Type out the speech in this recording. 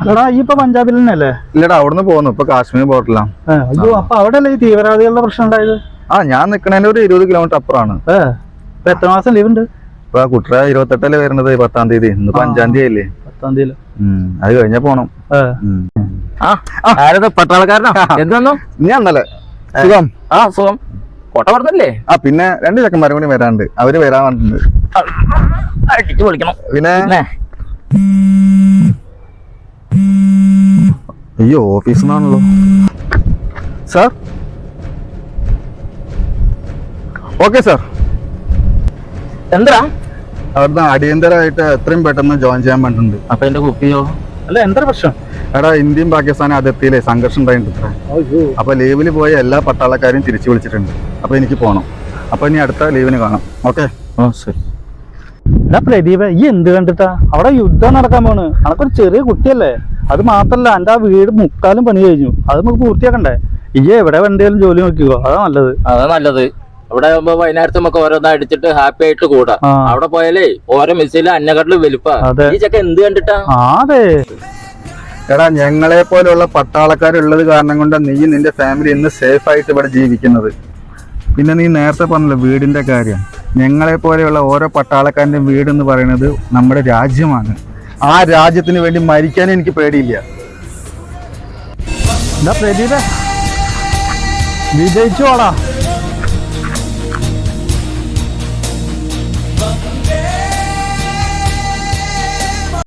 അല്ലടാ ഈ ഇപ്പൊ പഞ്ചാബിൽ തന്നെയല്ലേ? ഇല്ലടാ അവിടുന്ന് പോകുന്നു, ഇപ്പൊ കാശ്മീർ ബോർഡറിലാണ്. അയ്യോ, അപ്പൊ അവിടെ അല്ലേ ഈ തീവ്രവാദികളുടെ പ്രശ്നം ഉണ്ടായത്? ഞാൻ നിക്കണേന്റെ ഒരു 20 കിലോമീറ്റർ അപ്പുറമാണ്. ഇപ്പൊ എത്ര മാസം ലീവ് ഉണ്ട്? ഇപ്പൊ കുട്ടറ 28 വരുന്നത്, 10-ാം തീയതി. ഇന്ന് 5-ാം തീയതി അല്ലേ? 10-ാം തീയതി. അത് കഴിഞ്ഞാ പോണം. പട്ടാളക്കാരനോ? എന്താന്നോ നീ അന്നല്ലേ? സുഖം. സുഖം. കോട്ട പറഞ്ഞല്ലേ? പിന്നെ 2 ചെക്കന്മാരും കൂടി വരാണ്ട്, അവര് വരാൻ പറഞ്ഞിട്ടുണ്ട്. അടിച്ചു പൊളിക്കണം. പിന്നെ അയ്യോ, ഓഫീസിൽ നിന്നാണല്ലോ. Sir okay sir. എന്താ അവിടുന്ന് അടിയന്തരമായിട്ട് എത്രയും പെട്ടെന്ന് ജോയിൻ ചെയ്യാൻ പറഞ്ഞിട്ടുണ്ട്. അപ്പൊ എന്റെ കുപ്പിയോ? അല്ല, എന്താ പ്രശ്നം? എടാ, ഇന്ത്യയും പാകിസ്ഥാനും അതിർത്തിയിലെ സംഘർഷം ഉണ്ടായിട്ടുണ്ട്. അപ്പൊ ലീവില് പോയ എല്ലാ പട്ടാളക്കാരെയും തിരിച്ചു വിളിച്ചിട്ടുണ്ട്. അപ്പൊ എനിക്ക് പോണം. അപ്പൊ ഇനി അടുത്ത ലീവിന് കാണാം. ഓക്കെ? ശരി. എന്നാ പ്രദീപ, ഈ എന്ത് കണ്ടിട്ടാ? അവിടെ യുദ്ധം നടക്കാൻ പോണ്. അനക്കൊരു ചെറിയ കുട്ടിയല്ലേ? അത് മാത്രല്ല, എന്റെ ആ വീട് 3/4 പണി കഴിഞ്ഞു. അത് നമുക്ക് പൂർത്തിയാക്കണ്ടേ? ഈ എവിടെ വേണ്ടേലും ജോലി നോക്കിക്കോ, അതാ നല്ലത്. അതാ നല്ലത്. അവിടെ ആകുമ്പോ വൈകുന്നേരത്ത് നമുക്ക് ഓരോന്ന് അടിച്ചിട്ട് ഹാപ്പി ആയിട്ട് കൂടാ. അവിടെ പോയാലേ ഓരോ മിസൈല് അന്നക്കാട്ടില് വലുപ്പാ. ഈ ചെക്ക എന്ത് കണ്ടിട്ടാ? അതെ എടാ, ഞങ്ങളെ പോലെയുള്ള പട്ടാളക്കാരുള്ളത് കാരണം കൊണ്ട് നീ നിന്റെ ഫാമിലി ഇന്ന് സേഫ് ആയിട്ട് ഇവിടെ ജീവിക്കുന്നത്. പിന്നെ നീ നേരത്തെ പറഞ്ഞല്ലോ വീടിന്റെ കാര്യം. ഞങ്ങളെ പോലെയുള്ള ഓരോ പട്ടാളക്കാരന്റെ വീട് എന്ന് പറയുന്നത് നമ്മുടെ രാജ്യമാണ്. ആ രാജ്യത്തിന് വേണ്ടി മരിക്കാനും എനിക്ക് പേടിയില്ല. പ്രദീപ, വിജയിച്ചോടാ.